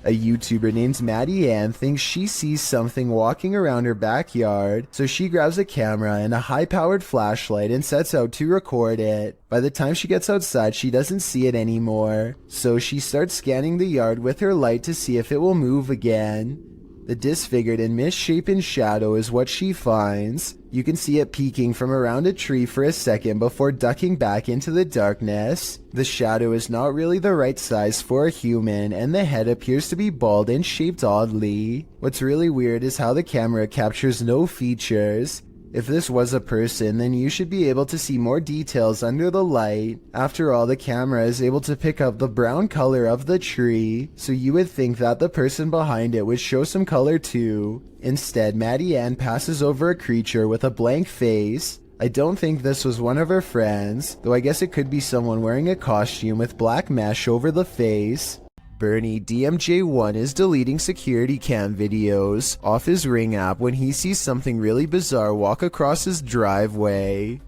A YouTuber named Maddie Ann thinks she sees something walking around her backyard, so she grabs a camera and a high-powered flashlight and sets out to record it. By the time she gets outside, she doesn't see it anymore, so she starts scanning the yard with her light to see if it will move again. The disfigured and misshapen shadow is what she finds. You can see it peeking from around a tree for a second before ducking back into the darkness. The shadow is not really the right size for a human, and the head appears to be bald and shaped oddly. What's really weird is how the camera captures no features. If this was a person, then you should be able to see more details under the light. After all, the camera is able to pick up the brown color of the tree, so you would think that the person behind it would show some color too. Instead, Maddie Ann passes over a creature with a blank face. I don't think this was one of her friends, though I guess it could be someone wearing a costume with black mesh over the face. Bernie DMJ1 is deleting security cam videos off his Ring app when he sees something really bizarre walk across his driveway.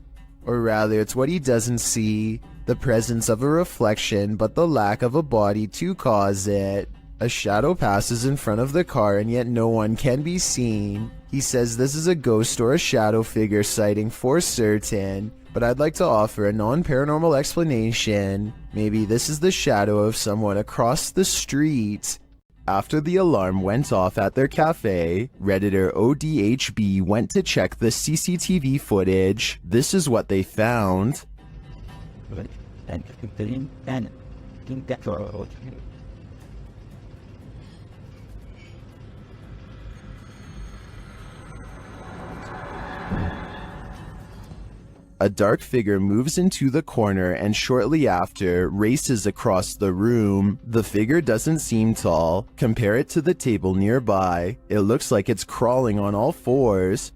Or rather, it's what he doesn't see, the presence of a reflection but the lack of a body to cause it. A shadow passes in front of the car and yet no one can be seen. He says this is a ghost or a shadow figure sighting for certain, but I'd like to offer a non-paranormal explanation. Maybe this is the shadow of someone across the street. After the alarm went off at their cafe, Redditor ODHB went to check the CCTV footage. This is what they found. A dark figure moves into the corner and shortly after races across the room. The figure doesn't seem tall. Compare it to the table nearby. It looks like it's crawling on all fours.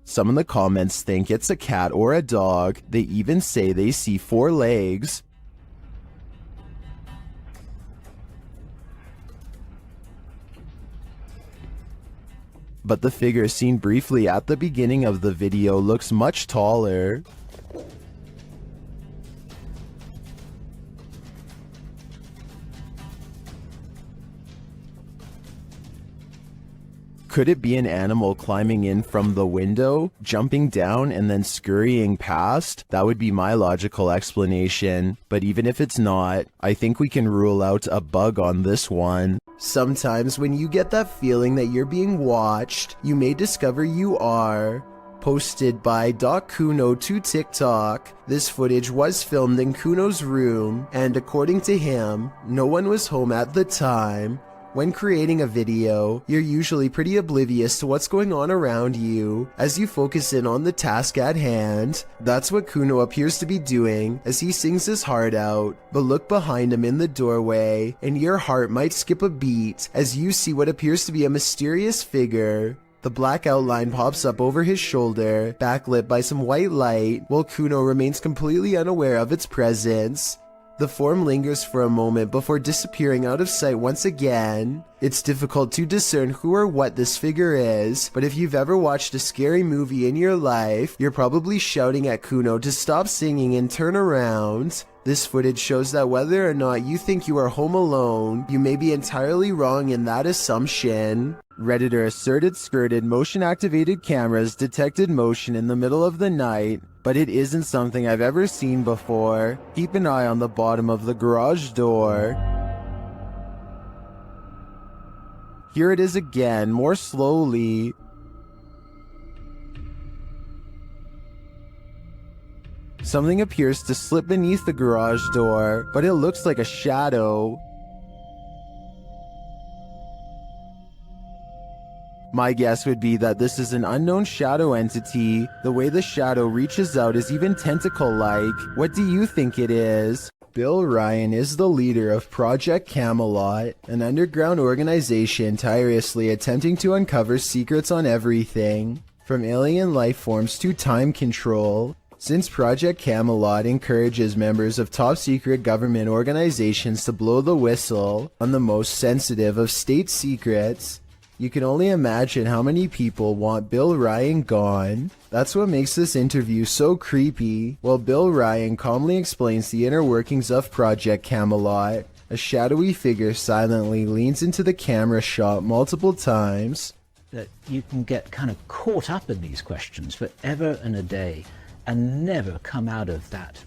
Some in the comments think it's a cat or a dog. They even say they see 4 legs. But the figure seen briefly at the beginning of the video looks much taller. Could it be an animal climbing in from the window, jumping down, and then scurrying past? That would be my logical explanation. But even if it's not, I think we can rule out a bug on this one. Sometimes when you get that feeling that you're being watched, you may discover you are. Posted by Kuno to TikTok. This footage was filmed in Kuno's room, and according to him, no one was home at the time. When creating a video, you're usually pretty oblivious to what's going on around you as you focus in on the task at hand. That's what Kuno appears to be doing as he sings his heart out. But look behind him in the doorway and your heart might skip a beat as you see what appears to be a mysterious figure. The black outline pops up over his shoulder, backlit by some white light, while Kuno remains completely unaware of its presence. The form lingers for a moment before disappearing out of sight once again. It's difficult to discern who or what this figure is, but if you've ever watched a scary movie in your life, you're probably shouting at Kuno to stop singing and turn around. This footage shows that whether or not you think you are home alone, you may be entirely wrong in that assumption. Redditor asserted skirted motion-activated cameras detected motion in the middle of the night, but it isn't something I've ever seen before. Keep an eye on the bottom of the garage door. Here it is again, more slowly. Something appears to slip beneath the garage door, but it looks like a shadow. My guess would be that this is an unknown shadow entity. The way the shadow reaches out is even tentacle-like. What do you think it is? Bill Ryan is the leader of Project Camelot, an underground organization tirelessly attempting to uncover secrets on everything, from alien life forms to time control. Since Project Camelot encourages members of top-secret government organizations to blow the whistle on the most sensitive of state secrets, You can only imagine how many people want Bill Ryan gone. That's what makes this interview so creepy, while Bill Ryan calmly explains the inner workings of Project Camelot. A shadowy figure silently leans into the camera shot multiple times. That you can get kind of caught up in these questions forever and a day and never come out of that.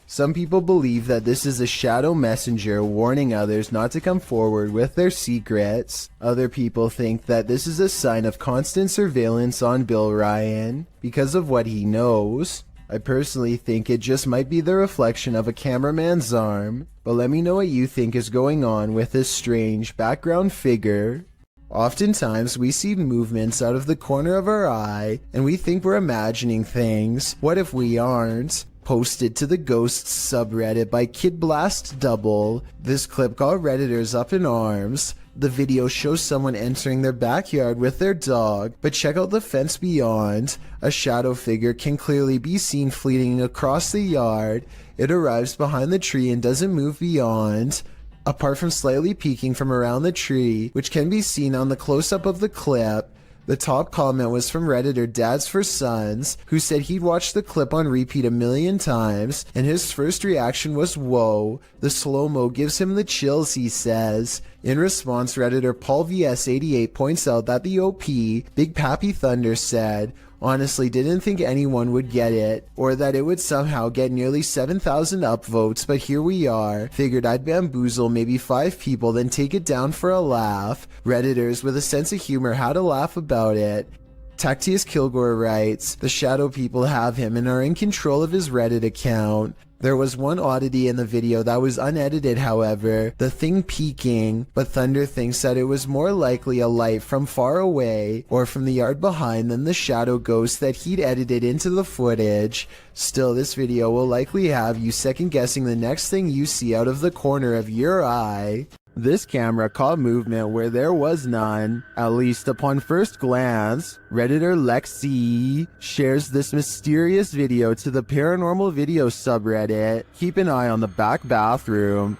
Some people believe that this is a shadow messenger warning others not to come forward with their secrets. Other people think that this is a sign of constant surveillance on Bill Ryan because of what he knows. I personally think it just might be the reflection of a cameraman's arm, but let me know what you think is going on with this strange background figure. Oftentimes we see movements out of the corner of our eye and we think we're imagining things. What if we aren't? Posted to the Ghosts subreddit by Kid Blast Double. This clip got Redditors up in arms. The video shows someone entering their backyard with their dog, but check out the fence beyond. A shadow figure can clearly be seen fleeting across the yard. It arrives behind the tree and doesn't move beyond. Apart from slightly peeking from around the tree, which can be seen on the close-up of the clip. The top comment was from Redditor Dads for Sons, who said he'd watched the clip on repeat 1,000,000 times, and his first reaction was, "Whoa, the slow-mo gives him the chills," he says. In response, Redditor Paul VS88 points out that the OP, Big Pappy Thunder, said, "Honestly didn't think anyone would get it, or that it would somehow get nearly 7,000 upvotes, but here we are. Figured I'd bamboozle maybe 5 people, then take it down for a laugh." Redditors with a sense of humor had a laugh about it. Tactius Kilgore writes, "The shadow people have him and are in control of his Reddit account." There was one oddity in the video that was unedited, however, the thing peeking, but Thunder thinks that it was more likely a light from far away or from the yard behind than the shadow ghost that he'd edited into the footage. Still, this video will likely have you second guessing the next thing you see out of the corner of your eye. This camera caught movement where there was none, at least upon first glance. Redditor Lexi shares this mysterious video to the Paranormal Video subreddit. Keep an eye on the back bathroom.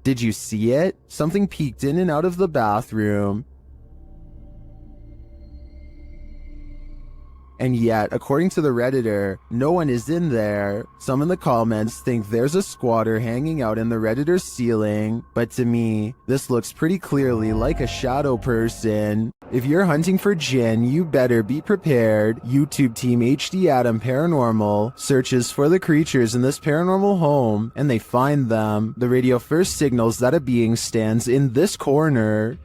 Did you see it? Something peeked in and out of the bathroom. And yet, according to the Redditor, no one is in there. Some in the comments think there's a squatter hanging out in the Redditor's ceiling, but to me, this looks pretty clearly like a shadow person. If you're hunting for Jinn, you better be prepared. YouTube team HD Adam Paranormal searches for the creatures in this paranormal home, and they find them. The radio first signals that a being stands in this corner.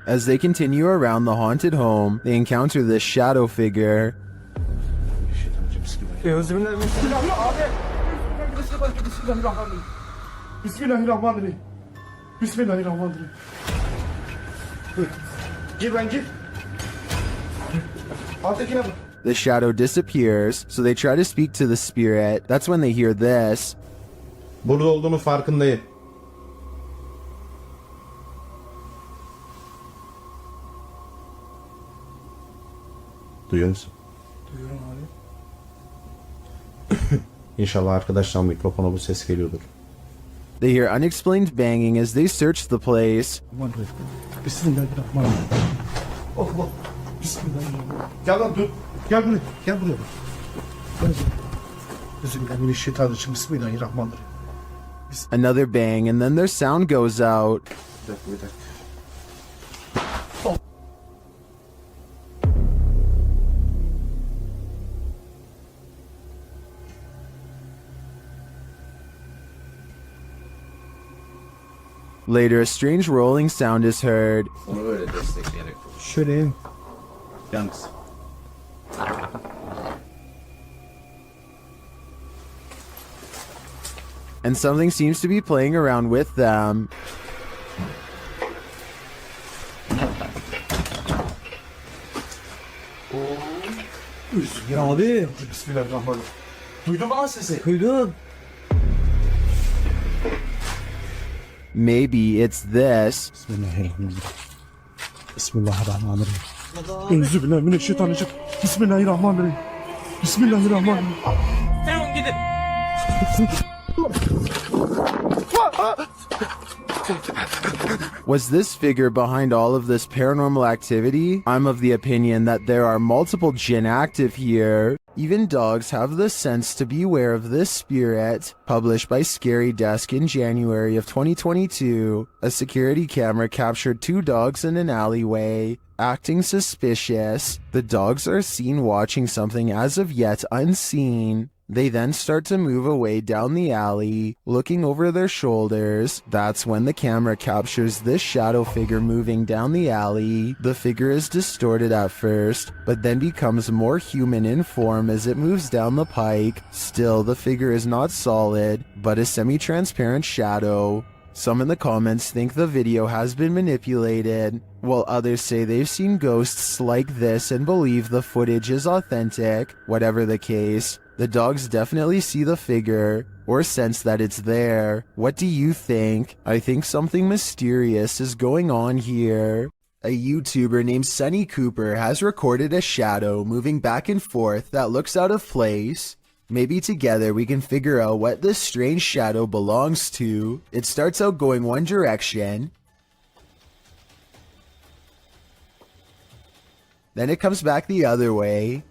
As they continue around the haunted home, they encounter this shadow figure. The shadow disappears, so they try to speak to the spirit. That's when they hear this. Burada olduğunu farkındayım. Duyuyor musun? Duyuyorum abi. İnşallah arkadaşlar mikrofona bu ses geliyordur. They hear unexplained banging as they search the place. Bismillahirrahmanirrahim. Allah. Bismillahirrahmanirrahim. Gel lan dur. Gel buraya. Gel buraya. Bismillahirrahmanirrahim. Bismillahirrahmanirrahim. Another bang, and then their sound goes out. Bir dakika. Later, a strange rolling sound is heard. Onu böyle destekleyerek konuş. Şöyle. Yalnız. And something seems to be playing around with them. Ya abi. Bismillahirrahmanirrahim. Duydun mu lan sesi? Duydum. Maybe it's this. Bismillahirrahmanirrahim. Bismillahirrahmanirrahim. Euzubillahimineşşeytanirracim. Bismillahirrahmanirrahim. Bismillahirrahmanirrahim. Tamam gidin. Was this figure behind all of this paranormal activity? I'm of the opinion that there are multiple jinn active here. Even dogs have the sense to beware of this spirit. Published by Scary Desk in January of 2022, a security camera captured 2 dogs in an alleyway, acting suspicious. The dogs are seen watching something as of yet unseen. They then start to move away down the alley, looking over their shoulders. That's when the camera captures this shadow figure moving down the alley. The figure is distorted at first, but then becomes more human in form as it moves down the pike. Still, the figure is not solid, but a semi-transparent shadow. Some in the comments think the video has been manipulated, while others say they've seen ghosts like this and believe the footage is authentic. Whatever the case, the dogs definitely see the figure, or sense that it's there. What do you think? I think something mysterious is going on here. A YouTuber named Sunny Cooper has recorded a shadow moving back and forth that looks out of place. Maybe together we can figure out what this strange shadow belongs to. It starts out going one direction, then it comes back the other way.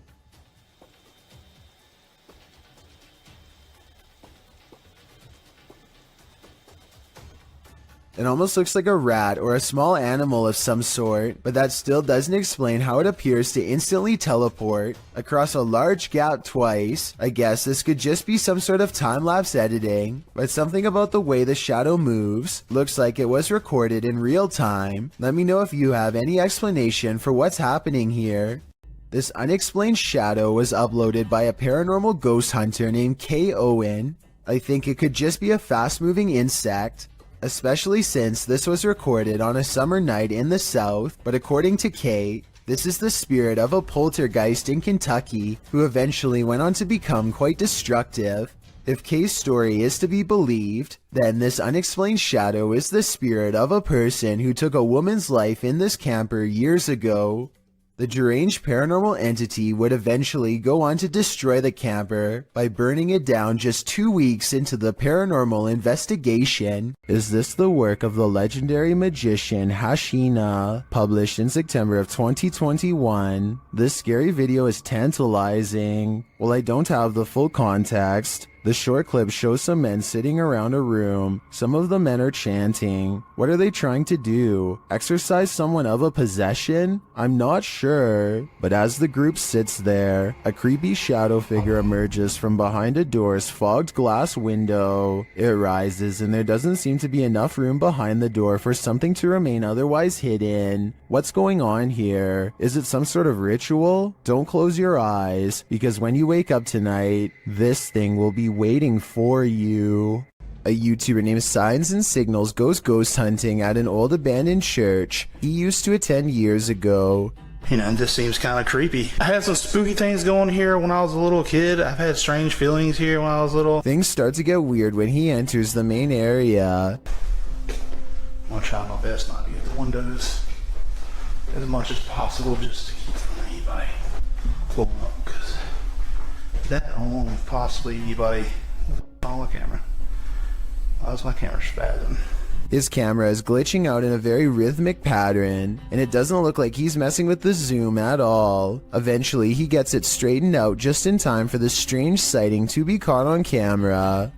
It almost looks like a rat or a small animal of some sort, but that still doesn't explain how it appears to instantly teleport across a large gap twice. I guess this could just be some sort of time-lapse editing, but something about the way the shadow moves looks like it was recorded in real time. Let me know if you have any explanation for what's happening here. This unexplained shadow was uploaded by a paranormal ghost hunter named K. Owen. I think it could just be a fast-moving insect, especially since this was recorded on a summer night in the South, but according to Kay, this is the spirit of a poltergeist in Kentucky who eventually went on to become quite destructive. If Kay's story is to be believed, then this unexplained shadow is the spirit of a person who took a woman's life in this camper years ago. The deranged paranormal entity would eventually go on to destroy the camper by burning it down just 2 weeks into the paranormal investigation. Is this the work of the legendary magician Hashina, published in September of 2021? This scary video is tantalizing. While I don't have the full context, the short clip shows some men sitting around a room. Some of the men are chanting. What are they trying to do? Exorcise someone of a possession? I'm not sure. But as the group sits there, a creepy shadow figure emerges from behind a door's fogged glass window. It rises, and there doesn't seem to be enough room behind the door for something to remain otherwise hidden. What's going on here? Is it some sort of ritual? Don't close your eyes, because when you wake up tonight, this thing will be waiting for you. A YouTuber named Signs and Signals goes ghost hunting at an old abandoned church he used to attend years ago. You know, it just seems kind of creepy. I had some spooky things going here when I was a little kid. I've had strange feelings here when I was little. Things start to get weird when he enters the main area. I'm gonna try my best not to get the windows as much as possible, just to keep from anybody pulling up, because that alone, possibly anybody on the camera. Why was my camera spazzing? His camera is glitching out in a very rhythmic pattern, and it doesn't look like he's messing with the zoom at all. Eventually, he gets it straightened out just in time for this strange sighting to be caught on camera.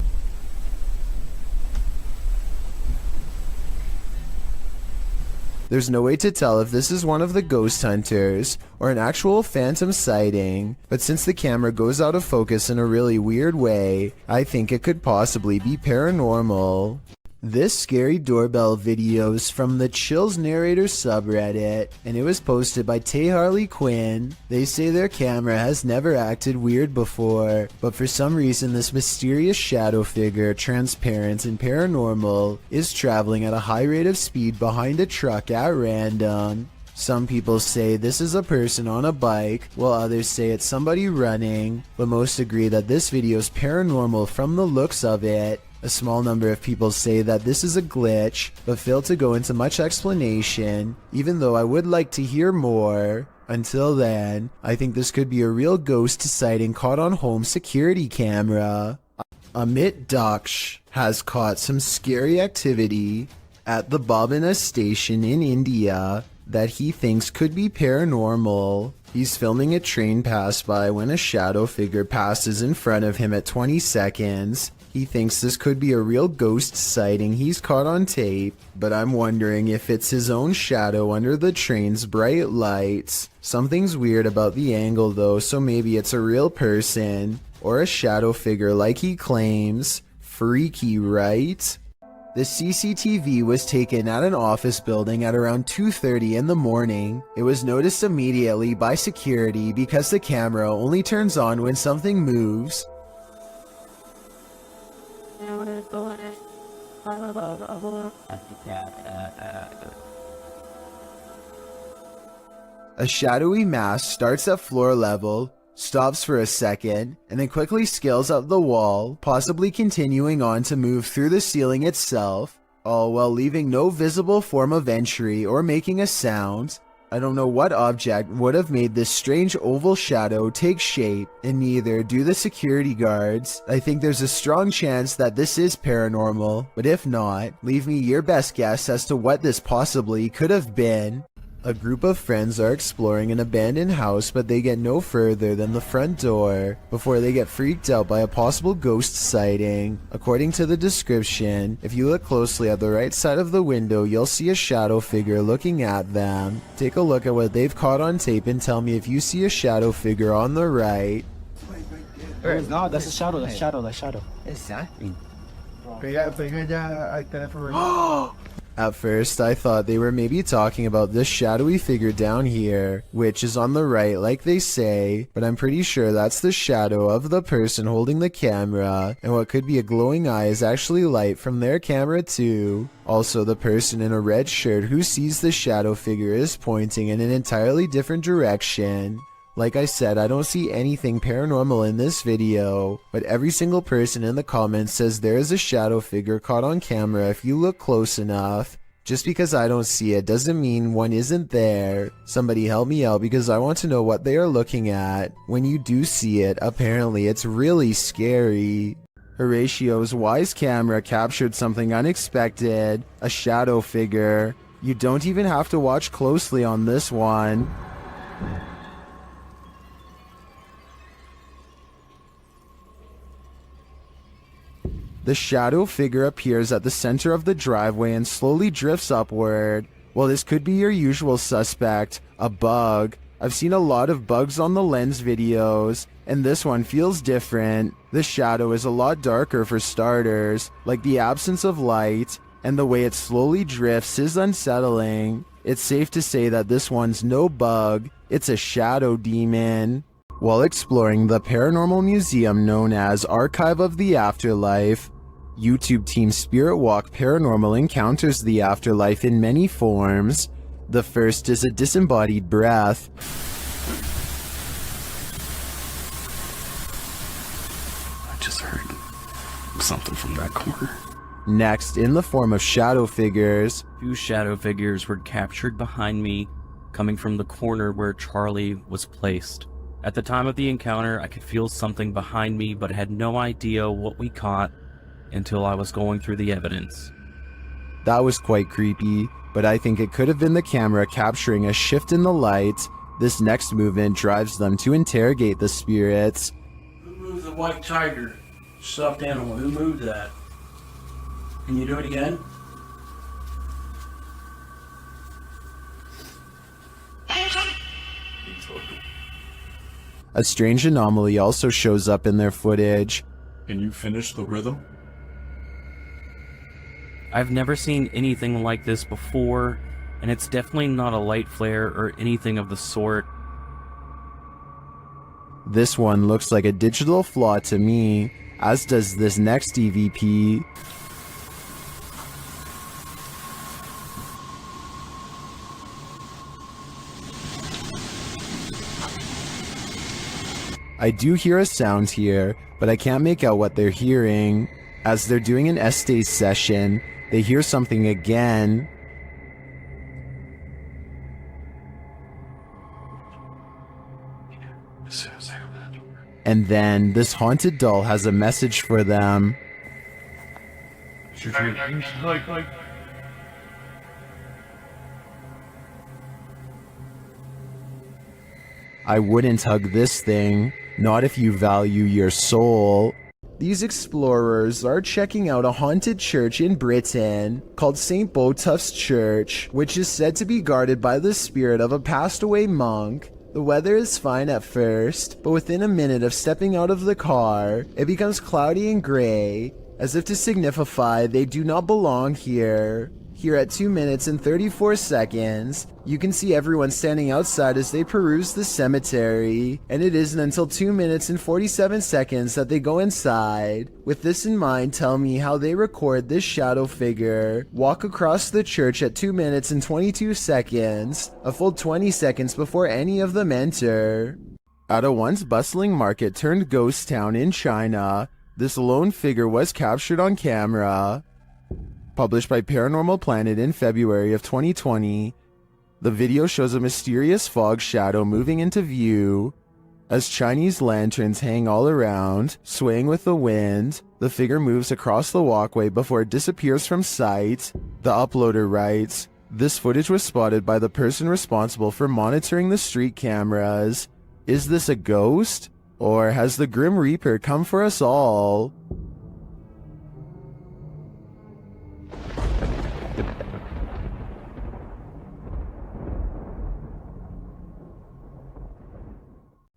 There's no way to tell if this is one of the ghost hunters or an actual phantom sighting, but since the camera goes out of focus in a really weird way, I think it could possibly be paranormal. This scary doorbell video is from the Chills Narrator subreddit, and it was posted by Tay Harley Quinn. They say their camera has never acted weird before, but for some reason this mysterious shadow figure, transparent and paranormal, is traveling at a high rate of speed behind a truck at random. Some people say this is a person on a bike, while others say it's somebody running, but most agree that this video is paranormal from the looks of it. A small number of people say that this is a glitch, but fail to go into much explanation, even though I would like to hear more. Until then, I think this could be a real ghost sighting caught on home security camera. Amit Daksh has caught some scary activity at the Babina station in India that he thinks could be paranormal. He's filming a train pass by when a shadow figure passes in front of him at 20 seconds. He thinks this could be a real ghost sighting he's caught on tape, but I'm wondering if it's his own shadow under the train's bright lights. Something's weird about the angle though, so maybe it's a real person, or a shadow figure like he claims. Freaky, right? The CCTV was taken at an office building at around 2:30 in the morning. It was noticed immediately by security because the camera only turns on when something moves. A shadowy mass starts at floor level, stops for a second, and then quickly scales up the wall, possibly continuing on to move through the ceiling itself, all while leaving no visible form of entry or making a sound. I don't know what object would have made this strange oval shadow take shape, and neither do the security guards. I think there's a strong chance that this is paranormal, but if not, leave me your best guess as to what this possibly could have been. A group of friends are exploring an abandoned house, but they get no further than the front door before they get freaked out by a possible ghost sighting. According to the description, if you look closely at the right side of the window, you'll see a shadow figure looking at them. Take a look at what they've caught on tape and tell me if you see a shadow figure on the right. No, that's a shadow, that's shadow, that's shadow. Exactly. At first, I thought they were maybe talking about this shadowy figure down here, which is on the right like they say, but I'm pretty sure that's the shadow of the person holding the camera, and what could be a glowing eye is actually light from their camera too. Also, the person in a red shirt who sees the shadow figure is pointing in an entirely different direction. Like I said, I don't see anything paranormal in this video, but every single person in the comments says there is a shadow figure caught on camera if you look close enough. Just because I don't see it doesn't mean one isn't there. Somebody help me out because I want to know what they are looking at. When you do see it, apparently it's really scary. Horatio's wise camera captured something unexpected, a shadow figure. You don't even have to watch closely on this one. The shadow figure appears at the center of the driveway and slowly drifts upward. Well, this could be your usual suspect, a bug. I've seen a lot of bugs on the Lens videos, and this one feels different. The shadow is a lot darker for starters, like the absence of light, and the way it slowly drifts is unsettling. It's safe to say that this one's no bug, it's a shadow demon. While exploring the paranormal museum known as Archive of the Afterlife, YouTube team Spirit Walk Paranormal encounters the afterlife in many forms. The first is a disembodied breath. I just heard something from that corner. Next, in the form of shadow figures. 2 shadow figures were captured behind me, coming from the corner where Charlie was placed. At the time of the encounter, I could feel something behind me, but had no idea what we caught until I was going through the evidence. That was quite creepy, but I think it could have been the camera capturing a shift in the light. This next movement drives them to interrogate the spirits. Who moved the white tiger? Stuffed animal, who moved that? Can you do it again? A strange anomaly also shows up in their footage. Can you finish the rhythm? I've never seen anything like this before, and it's definitely not a light flare or anything of the sort. This one looks like a digital flaw to me, as does this next EVP. I do hear a sound here, but I can't make out what they're hearing. As they're doing an Estes session, they hear something again. And then this haunted doll has a message for them. I wouldn't hug this thing, not if you value your soul. These explorers are checking out a haunted church in Britain called St. Botolph's Church, which is said to be guarded by the spirit of a passed away monk. The weather is fine at first, but within a minute of stepping out of the car, it becomes cloudy and gray, as if to signify they do not belong here. Here at 2 minutes and 34 seconds, you can see everyone standing outside as they peruse the cemetery, and it isn't until 2 minutes and 47 seconds that they go inside. With this in mind, tell me how they record this shadow figure walk across the church at 2 minutes and 22 seconds, a full 20 seconds before any of them enter. At a once bustling market turned ghost town in China, this lone figure was captured on camera. Published by Paranormal Planet in February of 2020, the video shows a mysterious fog shadow moving into view. As Chinese lanterns hang all around, swaying with the wind, the figure moves across the walkway before it disappears from sight. The uploader writes, "This footage was spotted by the person responsible for monitoring the street cameras. Is this a ghost? Or has the Grim Reaper come for us all?"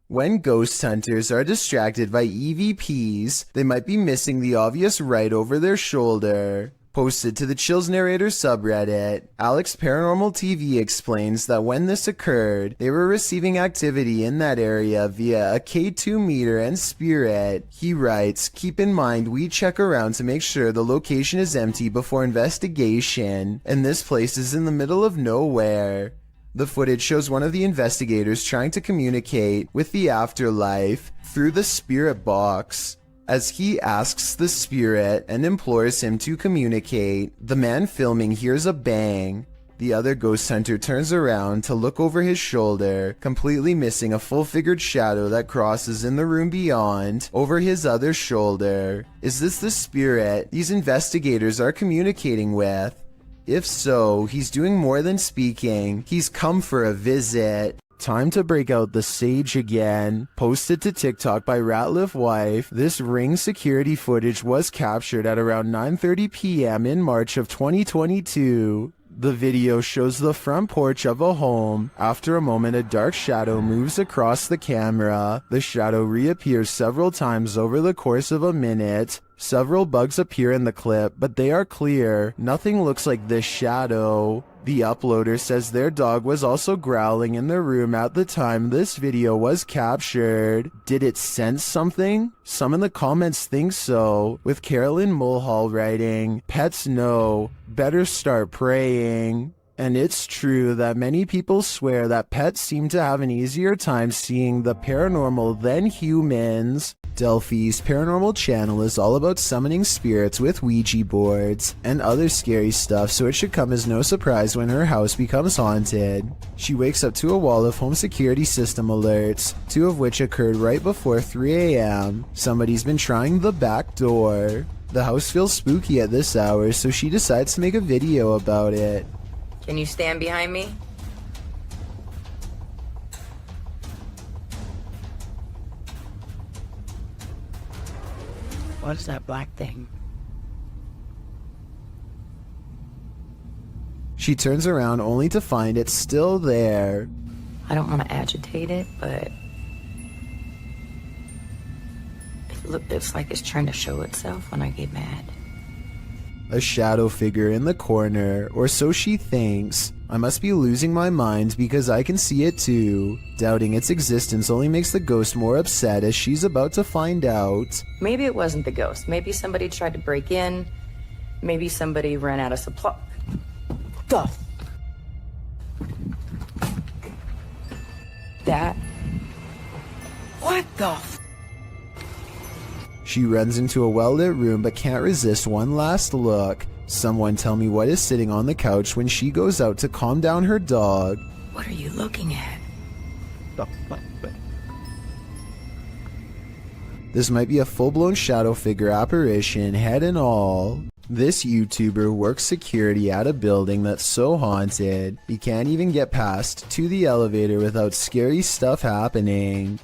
When ghost hunters are distracted by EVPs, they might be missing the obvious right over their shoulder. Posted to the Chills Narrator subreddit, Alex Paranormal TV explains that when this occurred, they were receiving activity in that area via a K2 meter and spirit. He writes, "Keep in mind we check around to make sure the location is empty before investigation, and this place is in the middle of nowhere." The footage shows one of the investigators trying to communicate with the afterlife through the spirit box. As he asks the spirit and implores him to communicate, the man filming hears a bang. The other ghost hunter turns around to look over his shoulder, completely missing a full-figured shadow that crosses in the room beyond, over his other shoulder. Is this the spirit these investigators are communicating with? If so, he's doing more than speaking. He's come for a visit. Time to break out the sage again. Posted to TikTok by Ratliff Wife, this Ring security footage was captured at around 9:30 p.m. in March of 2022. The video shows the front porch of a home. After a moment, a dark shadow moves across the camera. The shadow reappears several times over the course of a minute. Several bugs appear in the clip, but they are clear. Nothing looks like this shadow. The uploader says their dog was also growling in the room at the time this video was captured. Did it sense something? Some in the comments think so, with Carolyn Mulhall writing, "Pets know, better start praying." And it's true that many people swear that pets seem to have an easier time seeing the paranormal than humans. Delphi's Paranormal channel is all about summoning spirits with Ouija boards and other scary stuff, so it should come as no surprise when her house becomes haunted. She wakes up to a wall of home security system alerts, 2 of which occurred right before 3 a.m. Somebody's been trying the back door. The house feels spooky at this hour, so she decides to make a video about it. Can you stand behind me? What is that black thing? She turns around only to find it's still there. I don't want to agitate it, but it's like it's trying to show itself when I get mad. A shadow figure in the corner, or so she thinks. I must be losing my mind because I can see it too. Doubting its existence only makes the ghost more upset as she's about to find out. Maybe it wasn't the ghost. Maybe somebody tried to break in. Maybe somebody ran out of supply. Stuff. What the f? She runs into a well-lit room but can't resist one last look. Someone tell me what is sitting on the couch when she goes out to calm down her dog. What are you looking at? This might be a full-blown shadow figure apparition, head and all. This YouTuber works security at a building that's so haunted, he can't even get past to the elevator without scary stuff happening.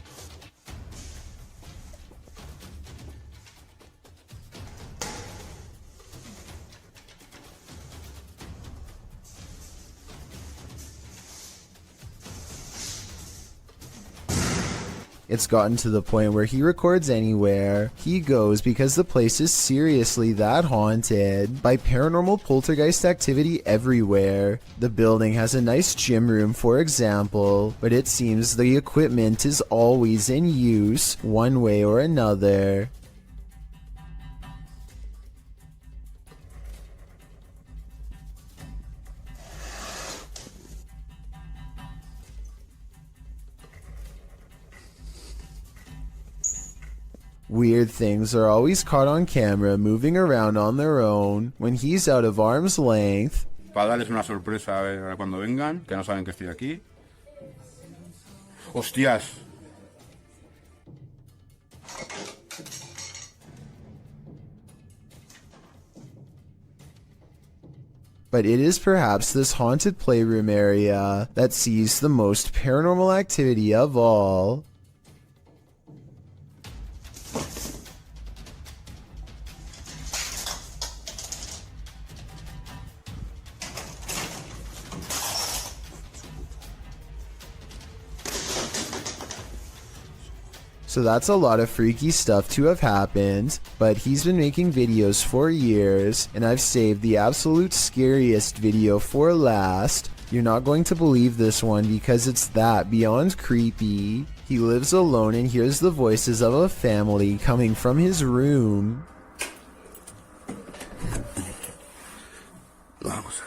It's gotten to the point where he records anywhere he goes because the place is seriously that haunted by paranormal poltergeist activity everywhere. The building has a nice gym room, for example, but it seems the equipment is always in use one way or another. Weird things are always caught on camera moving around on their own when he's out of arm's length. Para darles una sorpresa a ver cuando vengan, que no saben que estoy aquí. ¡Hostias! But it is perhaps this haunted playroom area that sees the most paranormal activity of all. So that's a lot of freaky stuff to have happened, but he's been making videos for years, and I've saved the absolute scariest video for last. You're not going to believe this one because it's that beyond creepy. He lives alone and hears the voices of a family coming from his room. Vamos a ver.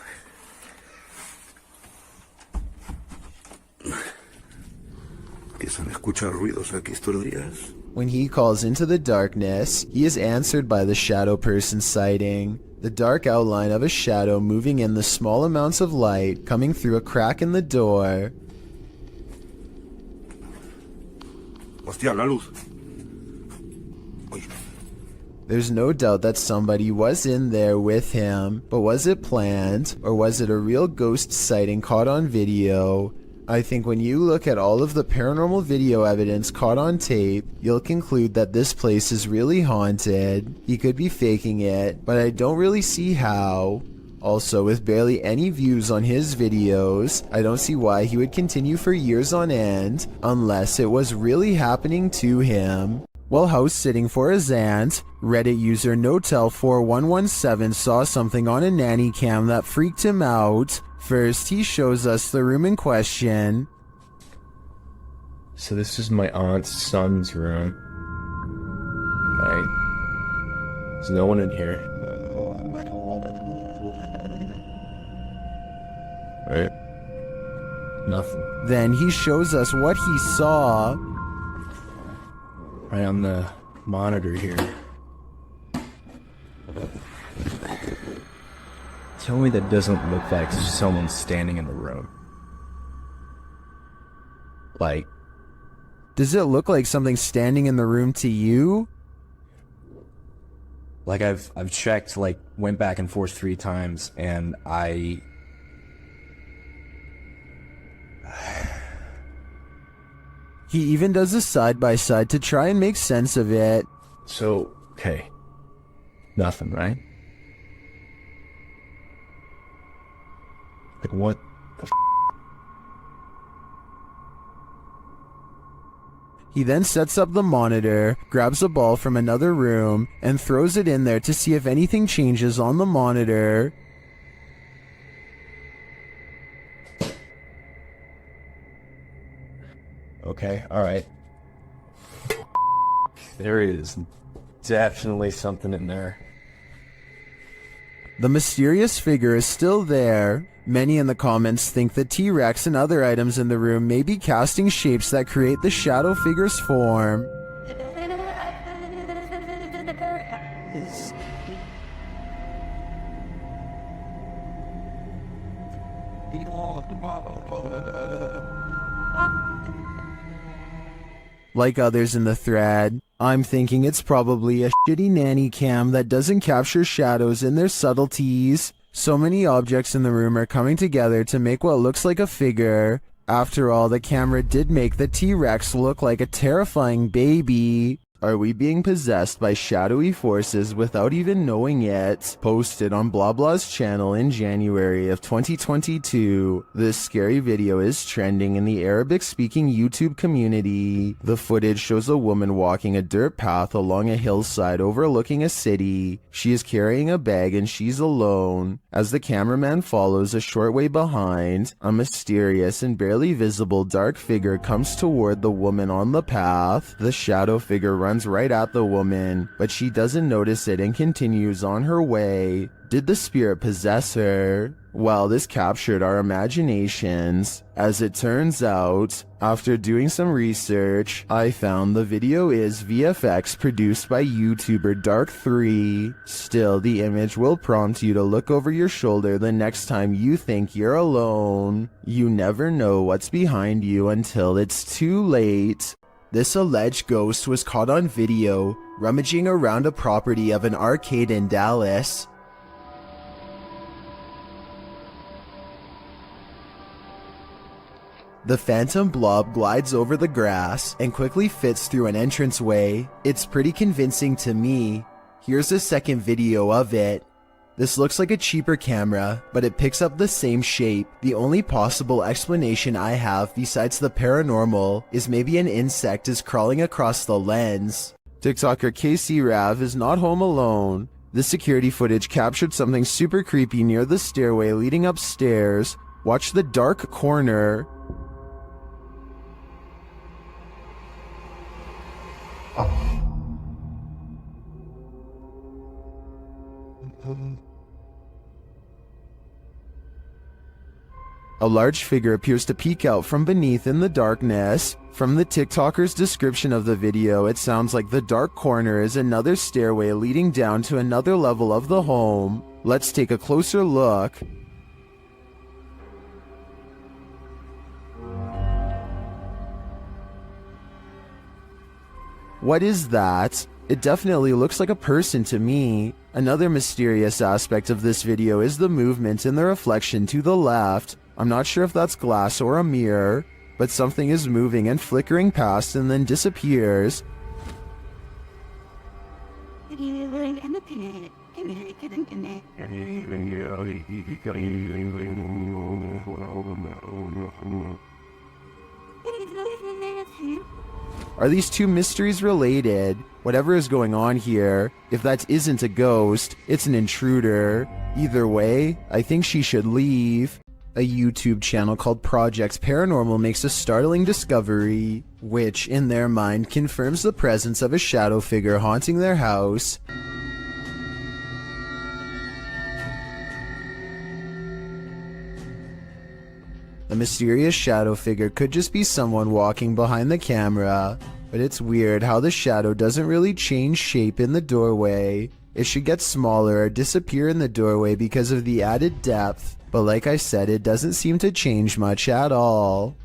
Que se han escuchado ruidos aquí estos días. When he calls into the darkness, he is answered by the shadow person sighting. The dark outline of a shadow moving in the small amounts of light coming through a crack in the door. Hostia, la luz. There's no doubt that somebody was in there with him, but was it planned, or was it a real ghost sighting caught on video? I think when you look at all of the paranormal video evidence caught on tape, you'll conclude that this place is really haunted. He could be faking it, but I don't really see how. Also, with barely any views on his videos, I don't see why he would continue for years on end, unless it was really happening to him. While house sitting for his aunt, Reddit user Notel4117 saw something on a nanny cam that freaked him out. First, he shows us the room in question. So this is my aunt's son's room. Okay. There's no one in here. Right? Nothing. Then he shows us what he saw. Right on the monitor here. Tell me that doesn't look like someone standing in the room. Like, does it look like something standing in the room to you? Like I've checked, like went back and forth 3 times, and He even does a side-by-side to try and make sense of it. So, okay. Nothing, right? Like, what the f***? He then sets up the monitor, grabs a ball from another room, and throws it in there to see if anything changes on the monitor. Okay, alright. There is definitely something in there. The mysterious figure is still there, Many in the comments think the T-Rex and other items in the room may be casting shapes that create the shadow figure's form. Like others in the thread, I'm thinking it's probably a shitty nanny cam that doesn't capture shadows in their subtleties. So many objects in the room are coming together to make what looks like a figure. After all, the camera did make the T-Rex look like a terrifying baby. Are we being possessed by shadowy forces without even knowing it? Posted on Blah Blah's channel in January of 2022. This scary video is trending in the Arabic-speaking YouTube community. The footage shows a woman walking a dirt path along a hillside overlooking a city. She is carrying a bag and she's alone. As the cameraman follows a short way behind, a mysterious and barely visible dark figure comes toward the woman on the path. The shadow figure runs right at the woman, but she doesn't notice it and continues on her way. Did the spirit possess her? Well, this captured our imaginations. As it turns out, after doing some research, I found the video is VFX produced by YouTuber Dark3. Still, the image will prompt you to look over your shoulder the next time you think you're alone. You never know what's behind you until it's too late. This alleged ghost was caught on video, rummaging around a property of an arcade in Dallas. The phantom blob glides over the grass and quickly fits through an entranceway. It's pretty convincing to me. Here's a second video of it. This looks like a cheaper camera, but it picks up the same shape. The only possible explanation I have besides the paranormal is maybe an insect is crawling across the lens. TikToker KC Rav is not home alone. The security footage captured something super creepy near the stairway leading upstairs. Watch the dark corner. A large figure appears to peek out from beneath in the darkness. From the TikToker's description of the video, it sounds like the dark corner is another stairway leading down to another level of the home. Let's take a closer look. What is that? It definitely looks like a person to me. Another mysterious aspect of this video is the movement in the reflection to the left. I'm not sure if that's glass or a mirror, but something is moving and flickering past and then disappears. Are these two mysteries related? Whatever is going on here, if that isn't a ghost, it's an intruder. Either way, I think she should leave. A YouTube channel called Project Paranormal makes a startling discovery, which, in their mind, confirms the presence of a shadow figure haunting their house. A mysterious shadow figure could just be someone walking behind the camera, but it's weird how the shadow doesn't really change shape in the doorway. It should get smaller or disappear in the doorway because of the added depth. But like I said, it doesn't seem to change much at all.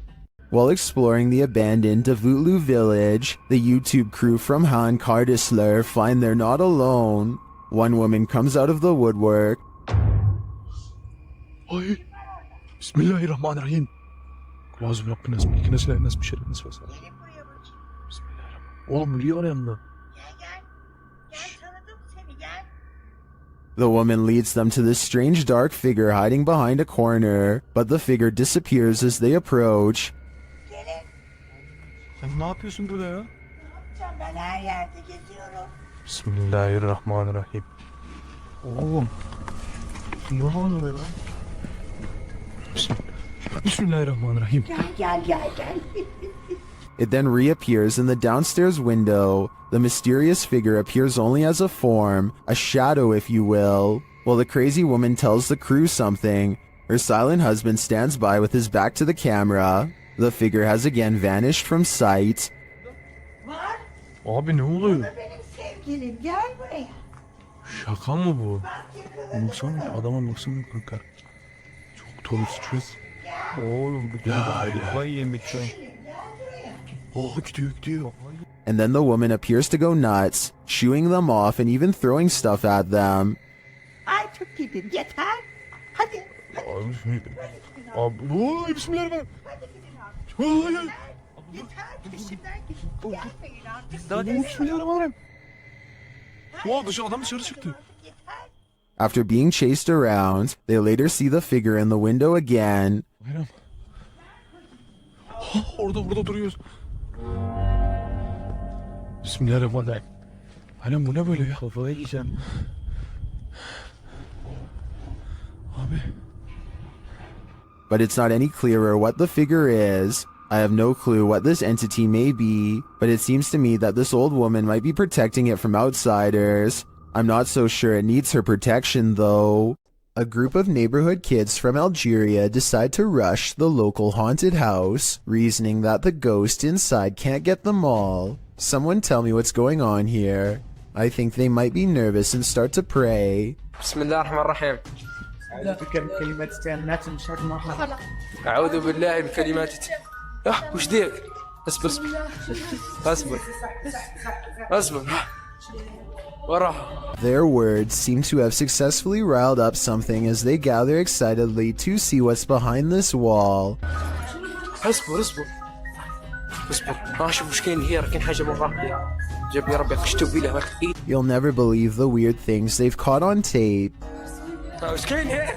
While exploring the abandoned Davutlu village, the YouTube crew from Han Kardisler find they're not alone. One woman comes out of the woodwork. Ay, Bismillahirrahmanirrahim. Lazım Rabbine ismike nasıl bir şey nasıl olsa. Bismillahirrahmanirrahim. Oğlum biliyor yanında. The woman leads them to this strange dark figure hiding behind a corner, but the figure disappears as they approach. Sen ne yapıyorsun burada ya? Ben her yerde geziyorum. Bismillahirrahmanirrahim. Oğlum. Ne oluyor lan? Bismillahirrahmanirrahim. Gel. It then reappears in the downstairs window. The mysterious figure appears only as a form, a shadow if you will. While the crazy woman tells the crew something, Her silent husband stands by with his back to the camera. The figure has again vanished from sight. Abi ne oluyor? Benim sevgilim gel buraya. Şaka mı bu? Baksana adama baksana kanka. Çok tuhaf stres. Oğlum bu kafayı yemek şu an. Oh gidiyor. And then the woman appears to go nuts, shooing them off and even throwing stuff at them. Ay çok gidin yeter. Hadi. Abi oy bismillahirrahmanirrahim. Yeter. Peşimden gidin. Gelmeyin artık. Bismillahirrahmanirrahim. Oha adam dışarı çıktı. After being chased around, they later see the figure in the window again. Bayram. Orada duruyoruz. Bismillahirrahmanirrahim. Bayram bu ne böyle ya? Kafayı yiyeceğim. Abi. But it's not any clearer what the figure is. I have no clue what this entity may be, but it seems to me that this old woman might be protecting it from outsiders. I'm not so sure it needs her protection though. A group of neighborhood kids from Algeria decide to rush the local haunted house, reasoning that the ghost inside can't get them all. Someone tell me what's going on here. I think they might be nervous and start to pray. Bismillahirrahmanirrahim. أعوذ بالله بكلمات وش ديك؟ اصبر وراها. Their words seem to have successfully riled up something as they gather excitedly to see what's behind this wall. اصبر ما اشوف وش كاين هي كاين حاجه من ربي جاب لي ربي قشتو بيها. You'll never believe the weird things they've caught on tape. وش كاين هي؟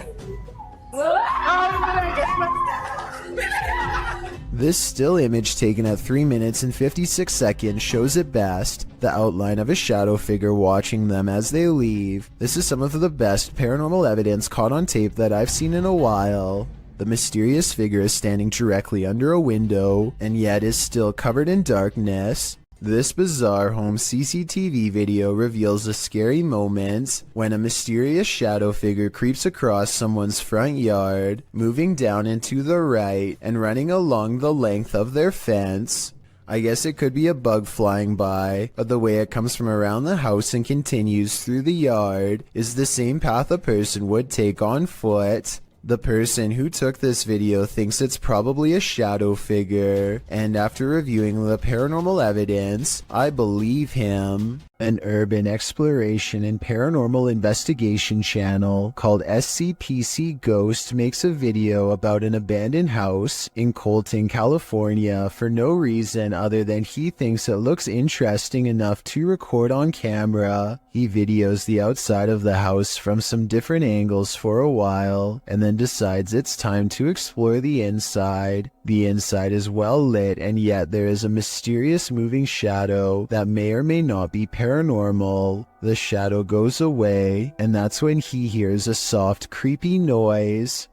This still image taken at 3 minutes and 56 seconds shows at best the outline of a shadow figure watching them as they leave. This is some of the best paranormal evidence caught on tape that I've seen in a while. The mysterious figure is standing directly under a window and yet is still covered in darkness. This bizarre home CCTV video reveals a scary moment when a mysterious shadow figure creeps across someone's front yard, moving down and to the right and running along the length of their fence. I guess it could be a bug flying by, but the way it comes from around the house and continues through the yard is the same path a person would take on foot. The person who took this video thinks it's probably a shadow figure, and after reviewing the paranormal evidence, I believe him. An urban exploration and paranormal investigation channel called SCPC Ghost makes a video about an abandoned house in Colton, California for no reason other than he thinks it looks interesting enough to record on camera. He videos the outside of the house from some different angles for a while and then decides it's time to explore the inside. The inside is well lit and yet there is a mysterious moving shadow that may or may not be paranormal. The shadow goes away and that's when he hears a soft, creepy noise.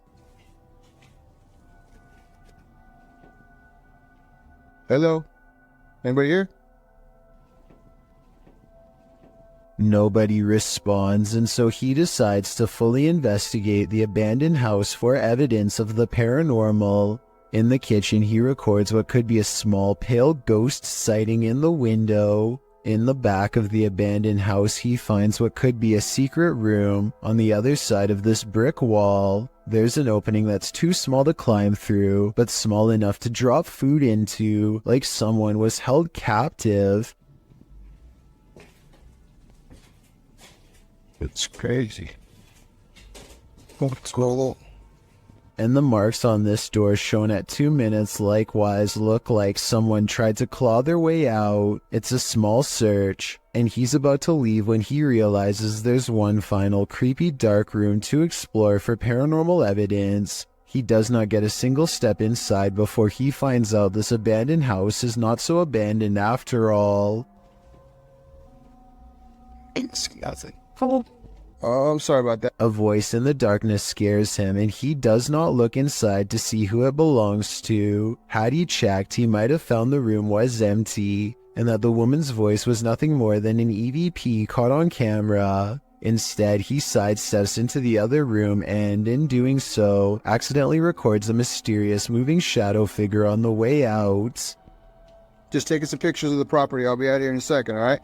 Hello? Anybody here? Nobody responds, and so he decides to fully investigate the abandoned house for evidence of the paranormal. In the kitchen, he records what could be a small pale ghost sighting in the window. In the back of the abandoned house, he finds what could be a secret room. On the other side of this brick wall, there's an opening that's too small to climb through, but small enough to drop food into, like someone was held captive. It's crazy. What's going on? And the marks on this door shown at 2 minutes likewise look like someone tried to claw their way out. It's a small search, and he's about to leave when he realizes there's one final creepy dark room to explore for paranormal evidence. He does not get a single step inside before he finds out this abandoned house is not so abandoned after all. Oh, I'm sorry about that. A voice in the darkness scares him, and he does not look inside to see who it belongs to. Had he checked, he might have found the room was empty, and that the woman's voice was nothing more than an EVP caught on camera. Instead, he sidesteps into the other room and, in doing so, accidentally records a mysterious moving shadow figure on the way out. Just taking some pictures of the property. I'll be out here in a second, alright?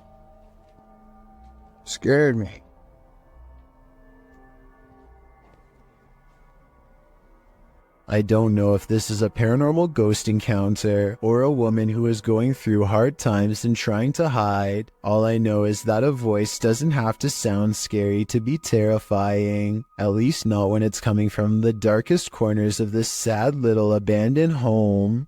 Scared me. I don't know if this is a paranormal ghost encounter or a woman who is going through hard times and trying to hide. All I know is that a voice doesn't have to sound scary to be terrifying, at least not when it's coming from the darkest corners of this sad little abandoned home.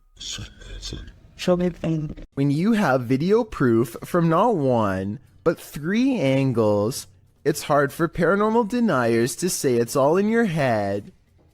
When you have video proof from not one, but 3 angles, it's hard for paranormal deniers to say it's all in your head.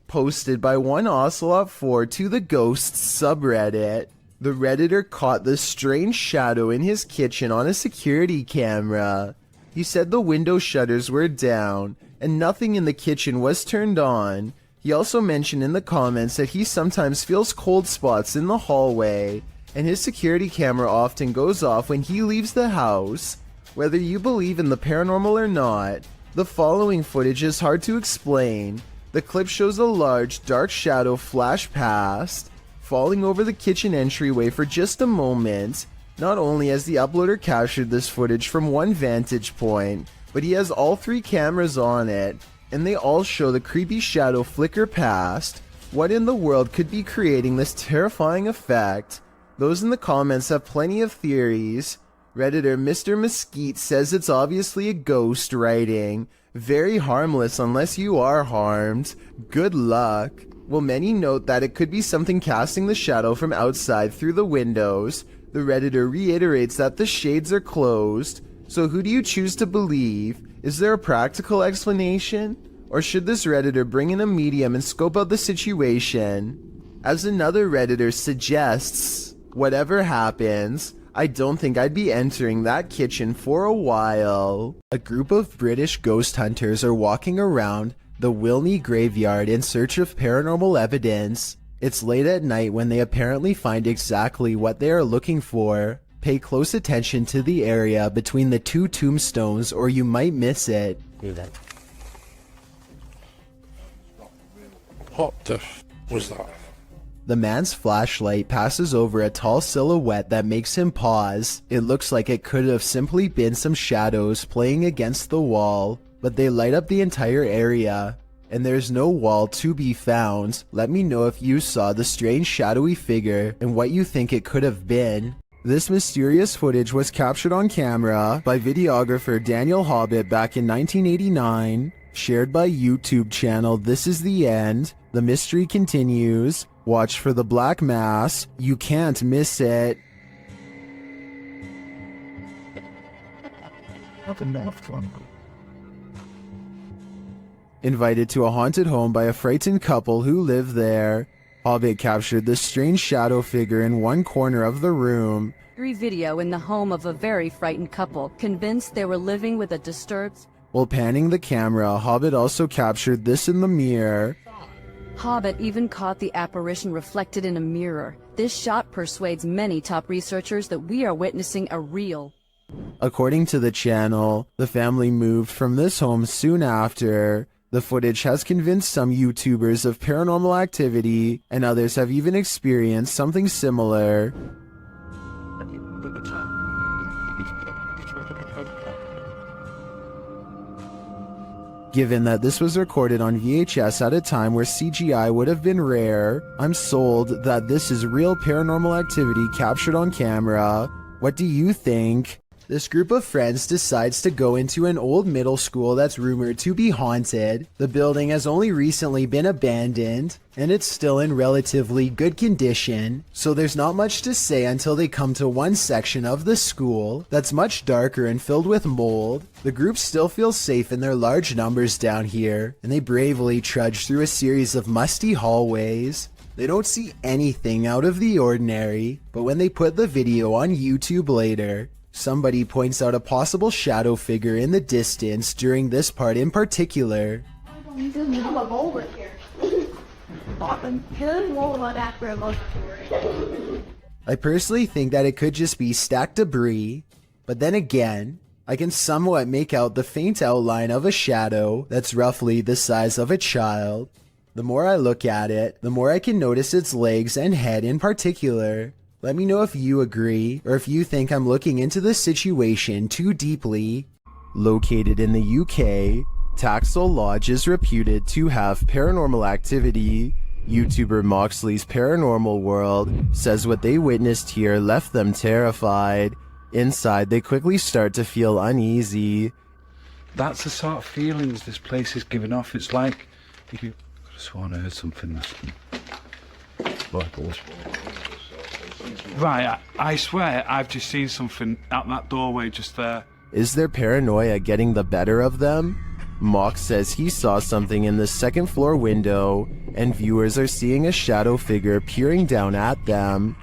Posted by one Ocelot4 to the Ghosts subreddit, the Redditor caught the strange shadow in his kitchen on a security camera. He said the window shutters were down and nothing in the kitchen was turned on. He also mentioned in the comments that he sometimes feels cold spots in the hallway, and his security camera often goes off when he leaves the house. Whether you believe in the paranormal or not, the following footage is hard to explain. The clip shows a large, dark shadow flash past, falling over the kitchen entryway for just a moment. Not only has the uploader captured this footage from one vantage point, but he has all 3 cameras on it, and they all show the creepy shadow flicker past. What in the world could be creating this terrifying effect? Those in the comments have plenty of theories. Redditor Mr. Mesquite says it's obviously a ghost writing. Very harmless unless you are harmed. Good luck. Well, many note that it could be something casting the shadow from outside through the windows. The Redditor reiterates that the shades are closed. So who do you choose to believe? Is there a practical explanation? Or should this Redditor bring in a medium and scope out the situation? As another Redditor suggests, whatever happens, I don't think I'd be entering that kitchen for a while. A group of British ghost hunters are walking around the Wilney graveyard in search of paranormal evidence. It's late at night when they apparently find exactly what they are looking for. Pay close attention to the area between the 2 tombstones or you might miss it. What the was that? The man's flashlight passes over a tall silhouette that makes him pause. It looks like it could have simply been some shadows playing against the wall, but they light up the entire area, and there's no wall to be found. Let me know if you saw the strange shadowy figure and what you think it could have been. This mysterious footage was captured on camera by videographer Daniel Hobbit back in 1989, shared by YouTube channel This Is The End. The mystery continues. Watch for the black mass. You can't miss it. Invited to a haunted home by a frightened couple who live there. Hobbit captured the strange shadow figure in one corner of the room. Video in the home of a very frightened couple, convinced they were living with a disturbed... While panning the camera, Hobbit also captured this in the mirror. Hobbit even caught the apparition reflected in a mirror. This shot persuades many top researchers that we are witnessing a real... According to the channel, the family moved from this home soon after. The footage has convinced some YouTubers of paranormal activity, and others have even experienced something similar. Given that this was recorded on VHS at a time where CGI would have been rare, I'm sold that this is real paranormal activity captured on camera. What do you think? This group of friends decides to go into an old middle school that's rumored to be haunted. The building has only recently been abandoned, and it's still in relatively good condition, so there's not much to say until they come to one section of the school that's much darker and filled with mold. The group still feels safe in their large numbers down here, and they bravely trudge through a series of musty hallways. They don't see anything out of the ordinary, but when they put the video on YouTube later, somebody points out a possible shadow figure in the distance during this part in particular. I personally think that it could just be stacked debris, but then again, I can somewhat make out the faint outline of a shadow that's roughly the size of a child. The more I look at it, the more I can notice its legs and head in particular. Let me know if you agree, or if you think I'm looking into this situation too deeply. Located in the UK, Taxel Lodge is reputed to have paranormal activity. YouTuber Moxley's Paranormal World says what they witnessed here left them terrified. Inside, they quickly start to feel uneasy. That's the sort of feelings this place is giving off. It's like if you could have sworn I heard something. Right, I swear I've just seen something out that doorway just there. Is their paranoia getting the better of them? Mox says he saw something in the second floor window, and viewers are seeing a shadow figure peering down at them.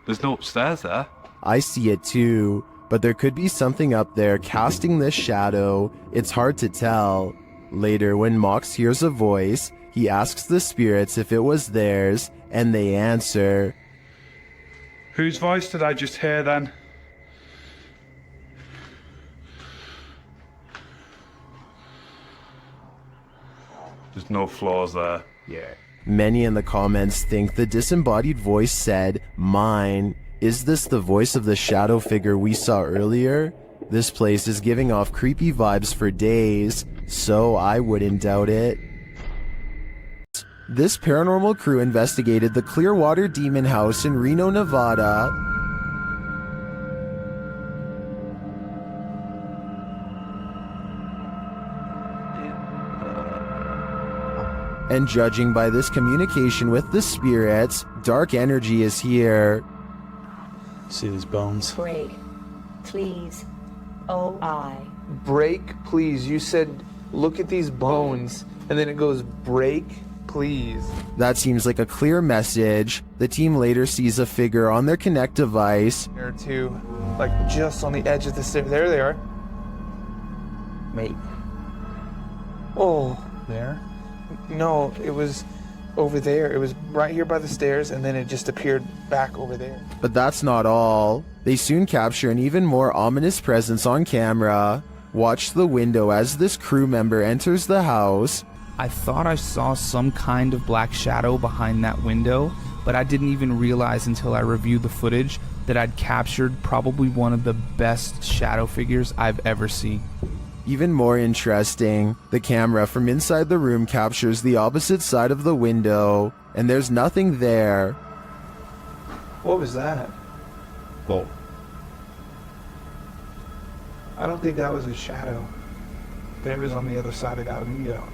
There's no upstairs there. I see it too, but there could be something up there casting this shadow. It's hard to tell. Later, when Mox hears a voice, he asks the spirits if it was theirs, and they answer. Whose voice did I just hear then? There's no floors there. Yeah. Many in the comments think the disembodied voice said, "Mine." Is this the voice of the shadow figure we saw earlier? This place is giving off creepy vibes for days, so I wouldn't doubt it. This paranormal crew investigated the Clearwater Demon House in Reno, Nevada. And judging by this communication with the spirits, dark energy is here. See these bones? Break, please. Oh, Break, please. You said, look at these bones. And then it goes, break, please. That seems like a clear message. The team later sees a figure on their Kinect device. There too, like just on the edge of the stairs. There they are. Wait. Oh. There? No, it was over there. It was right here by the stairs, and then it just appeared back over there. But that's not all. They soon capture an even more ominous presence on camera. Watch the window as this crew member enters the house. I thought I saw some kind of black shadow behind that window, but I didn't even realize until I reviewed the footage that I'd captured probably one of the best shadow figures I've ever seen. Even more interesting, the camera from inside the room captures the opposite side of the window, and there's nothing there. What was that? Whoa. I don't think that was a shadow. But it was on the other side of that window.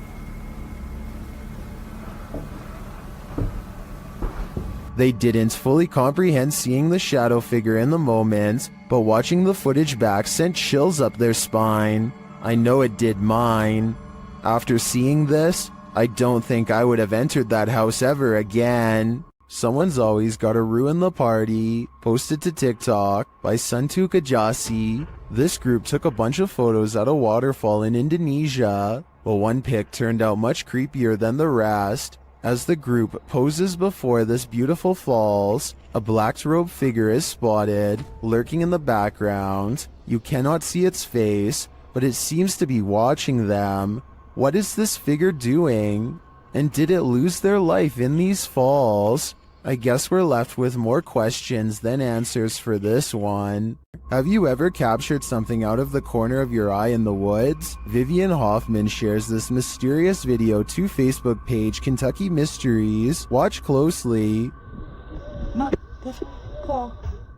They didn't fully comprehend seeing the shadow figure in the moment, but watching the footage back sent chills up their spine. I know it did mine. After seeing this, I don't think I would have entered that house ever again. Someone's always gotta ruin the party. Posted to TikTok by Suntuk Ajasi. This group took a bunch of photos at a waterfall in Indonesia, but one pic turned out much creepier than the rest. As the group poses before this beautiful falls, a black-robed figure is spotted, lurking in the background. You cannot see its face, but it seems to be watching them. What is this figure doing? And did it lose their life in these falls? I guess we're left with more questions than answers for this one. Have you ever captured something out of the corner of your eye in the woods? Vivian Hoffman shares this mysterious video to Facebook page Kentucky Mysteries. Watch closely.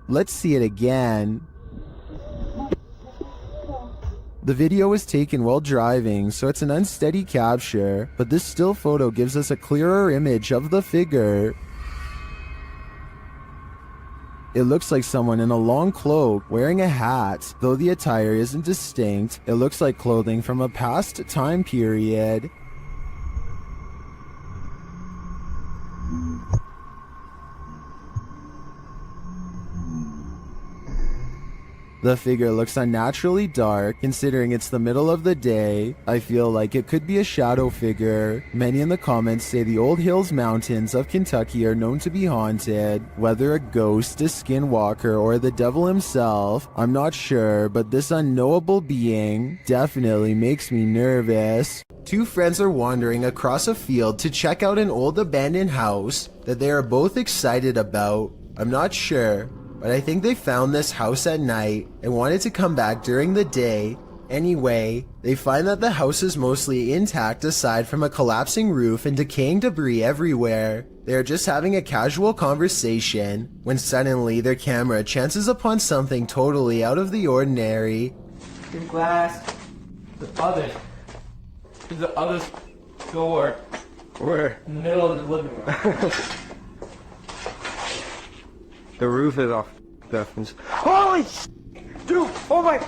Let's see it again. The video was taken while driving, so it's an unsteady capture, but this still photo gives us a clearer image of the figure. It looks like someone in a long cloak wearing a hat. Though the attire isn't distinct, it looks like clothing from a past time period. The figure looks unnaturally dark, considering it's the middle of the day. I feel like it could be a shadow figure. Many in the comments say the old hills mountains of Kentucky are known to be haunted. Whether a ghost, a skinwalker, or the devil himself, I'm not sure, but this unknowable being definitely makes me nervous. Two friends are wandering across a field to check out an old abandoned house that they are both excited about. I'm not sure, but I think they found this house at night and wanted to come back during the day. Anyway, they find that the house is mostly intact aside from a collapsing roof and decaying debris everywhere. They are just having a casual conversation when suddenly their camera chances upon something totally out of the ordinary. Your glass. The other door. Where? In the middle of the living room. The roof is off. Holy sh**! Dude! Oh my...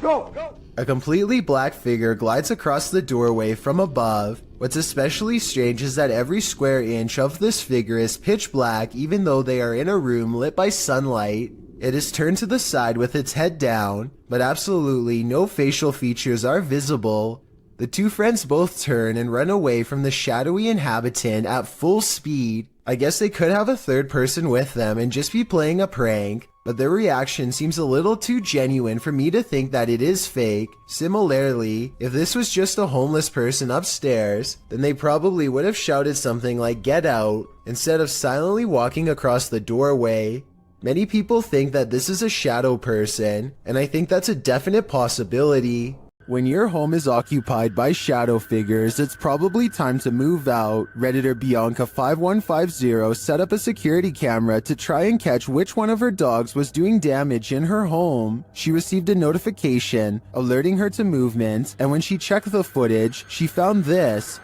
Go! A completely black figure glides across the doorway from above. What's especially strange is that every square inch of this figure is pitch black even though they are in a room lit by sunlight. It is turned to the side with its head down, but absolutely no facial features are visible. The two friends both turn and run away from the shadowy inhabitant at full speed. I guess they could have a third person with them and just be playing a prank, but their reaction seems a little too genuine for me to think that it is fake. Similarly, if this was just a homeless person upstairs, then they probably would have shouted something like "Get out" instead of silently walking across the doorway. Many people think that this is a shadow person, and I think that's a definite possibility. When your home is occupied by shadow figures, it's probably time to move out. Redditor Bianca5150 set up a security camera to try and catch which one of her dogs was doing damage in her home. She received a notification alerting her to movement, and when she checked the footage, she found this.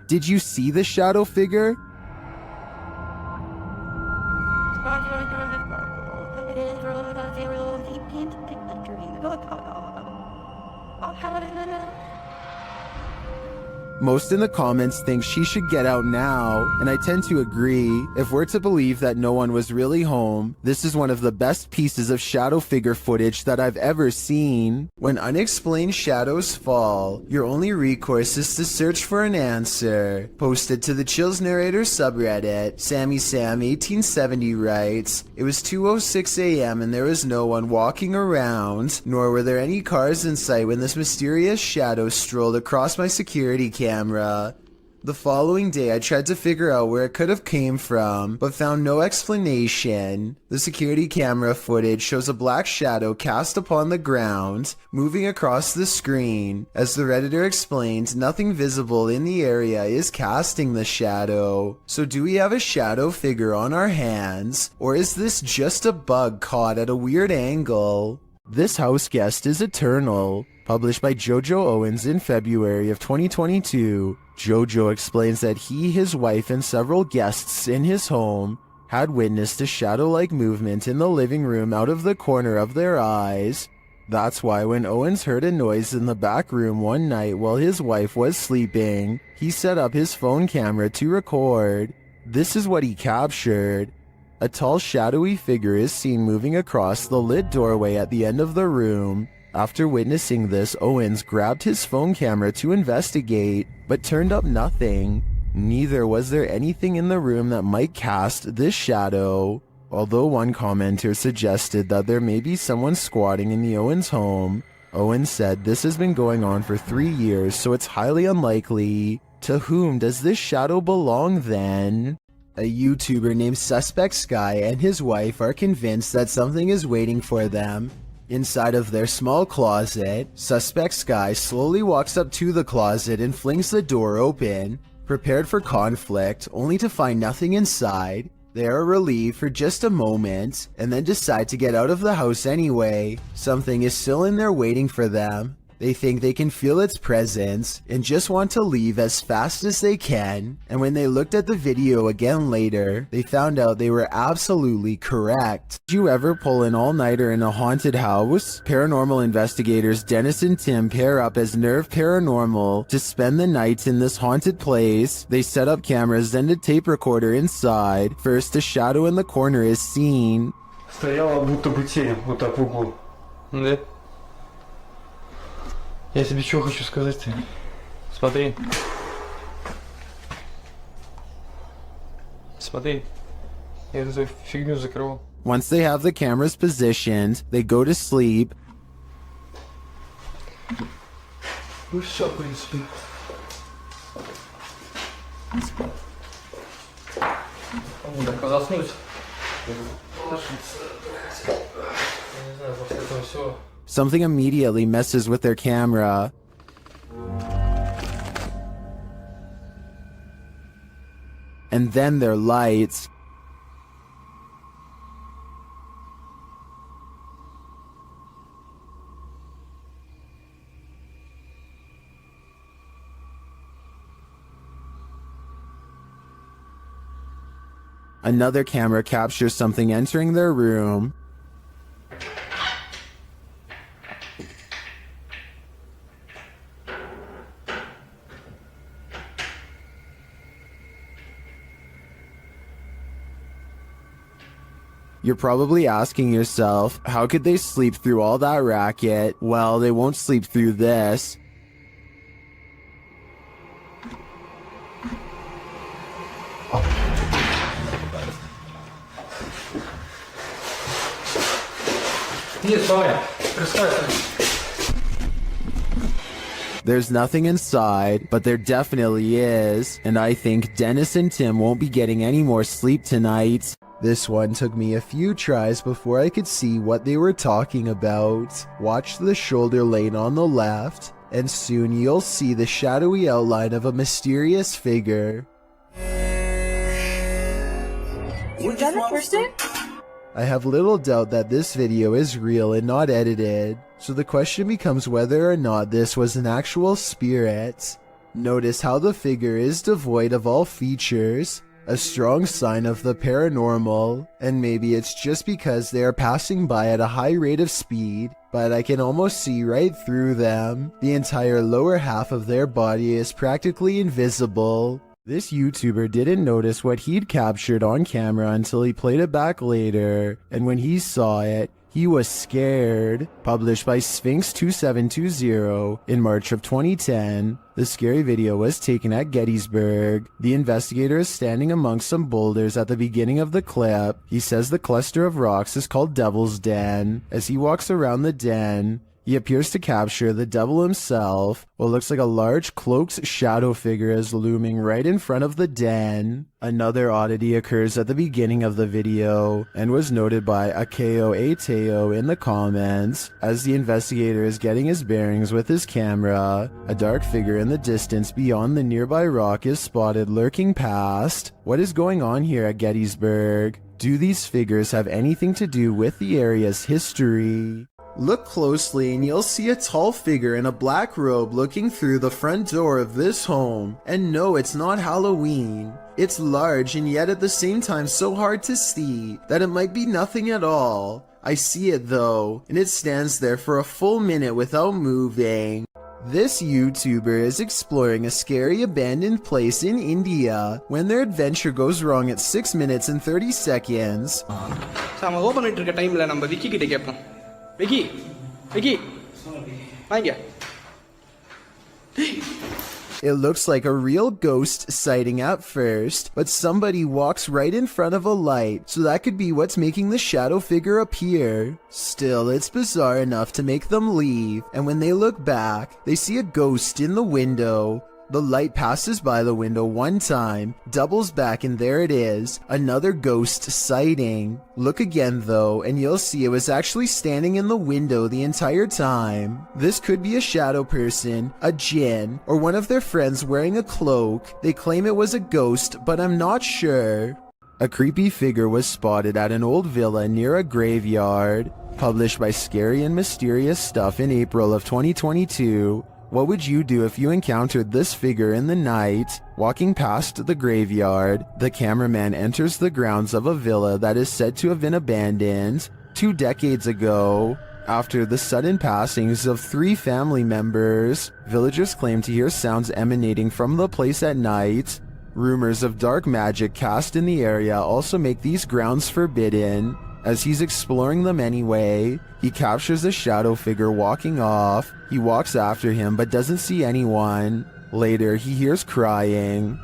Did you see the shadow figure? Most in the comments think she should get out now, and I tend to agree. If we're to believe that no one was really home, this is one of the best pieces of shadow figure footage that I've ever seen. When unexplained shadows fall, your only recourse is to search for an answer. Posted to the Chills Narrator subreddit, SammySam1870 writes, "It was 2:06 a.m. and there was no one walking around, nor were there any cars in sight when this mysterious shadow strolled across my security camera. The following day I tried to figure out where it could have came from, but found no explanation. The security camera footage shows a black shadow cast upon the ground, moving across the screen. As the Redditor explained, nothing visible in the area is casting the shadow. So do we have a shadow figure on our hands, or is this just a bug caught at a weird angle?" This house guest is eternal. Published by Jojo Owens in February of 2022, Jojo explains that he, his wife, and several guests in his home had witnessed a shadow-like movement in the living room out of the corner of their eyes. That's why when Owens heard a noise in the back room one night while his wife was sleeping, he set up his phone camera to record. This is what he captured. A tall shadowy figure is seen moving across the lit doorway at the end of the room. After witnessing this, Owens grabbed his phone camera to investigate, but turned up nothing. Neither was there anything in the room that might cast this shadow. Although one commenter suggested that there may be someone squatting in the Owens home, Owens said this has been going on for 3 years, so it's highly unlikely. To whom does this shadow belong then? A YouTuber named Suspect Sky and his wife are convinced that something is waiting for them. Inside of their small closet, Suspect Sky slowly walks up to the closet and flings the door open. Prepared for conflict, only to find nothing inside, they are relieved for just a moment, and then decide to get out of the house anyway. Something is still in there waiting for them. They think they can feel its presence and just want to leave as fast as they can. And when they looked at the video again later, they found out they were absolutely correct. Did you ever pull an all-nighter in a haunted house? Paranormal investigators Dennis and Tim pair up as Nerve Paranormal to spend the nights in this haunted place. They set up cameras, then a tape recorder inside. First, a shadow in the corner is seen. Стояла будто бы тень вот так в углу. Да? Я тебе что хочу сказать-то? Смотри. Смотри. Я эту фигню закрыл. Once they have the cameras positioned, they go to sleep. Ну все, в принципе. Так, заснуть. Я не знаю, после этого все. Something immediately messes with their camera. And then their lights. Another camera captures something entering their room. You're probably asking yourself, how could they sleep through all that racket? Well, they won't sleep through this. There's nothing inside, but there definitely is, and I think Dennis and Tim won't be getting any more sleep tonight. This one took me a few tries before I could see what they were talking about. Watch the shoulder lane on the left, and soon you'll see the shadowy outline of a mysterious figure. Was that the first time? I have little doubt that this video is real and not edited, so the question becomes whether or not this was an actual spirit. Notice how the figure is devoid of all features, a strong sign of the paranormal, and maybe it's just because they are passing by at a high rate of speed, but I can almost see right through them. The entire lower half of their body is practically invisible. This YouTuber didn't notice what he'd captured on camera until he played it back later, and when he saw it, he was scared. Published by Sphinx 2720 in March of 2010, the scary video was taken at Gettysburg. The investigator is standing amongst some boulders at the beginning of the clip. He says the cluster of rocks is called Devil's Den. As he walks around the den, he appears to capture the devil himself. What looks like a large cloaked shadow figure is looming right in front of the den. Another oddity occurs at the beginning of the video and was noted by Akeo Ateo in the comments. As the investigator is getting his bearings with his camera, a dark figure in the distance beyond the nearby rock is spotted lurking past. What is going on here at Gettysburg? Do these figures have anything to do with the area's history? Look closely and you'll see a tall figure in a black robe looking through the front door of this home. And no, it's not Halloween. It's large and yet at the same time so hard to see that it might be nothing at all. I see it though, and it stands there for a full minute without moving. This YouTuber is exploring a scary abandoned place in India when their adventure goes wrong at 6 minutes and 30 seconds. Vicky, வாங்க. It looks like a real ghost sighting at first, but somebody walks right in front of a light, so that could be what's making the shadow figure appear. Still, it's bizarre enough to make them leave, and when they look back, they see a ghost in the window. The light passes by the window one time, doubles back, and there it is, another ghost sighting. Look again though, and you'll see it was actually standing in the window the entire time. This could be a shadow person, a djinn, or one of their friends wearing a cloak. They claim it was a ghost, but I'm not sure. A creepy figure was spotted at an old villa near a graveyard. Published by Scary and Mysterious Stuff in April of 2022. What would you do if you encountered this figure in the night? Walking past the graveyard, the cameraman enters the grounds of a villa that is said to have been abandoned 2 decades ago. After the sudden passings of 3 family members, villagers claim to hear sounds emanating from the place at night. Rumors of dark magic cast in the area also make these grounds forbidden. As he's exploring them anyway, he captures a shadow figure walking off. He walks after him but doesn't see anyone. Later, he hears crying.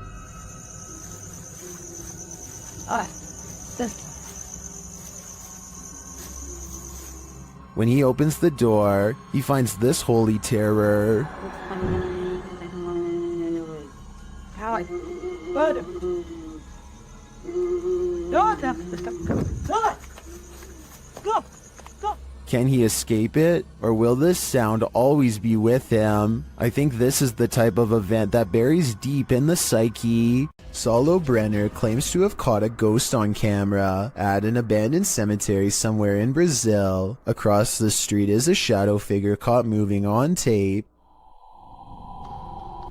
When he opens the door, he finds this holy terror. Can he escape it, or will this sound always be with him? I think this is the type of event that buries deep in the psyche. Saulo Brenner claims to have caught a ghost on camera at an abandoned cemetery somewhere in Brazil. Across the street is a shadow figure caught moving on tape.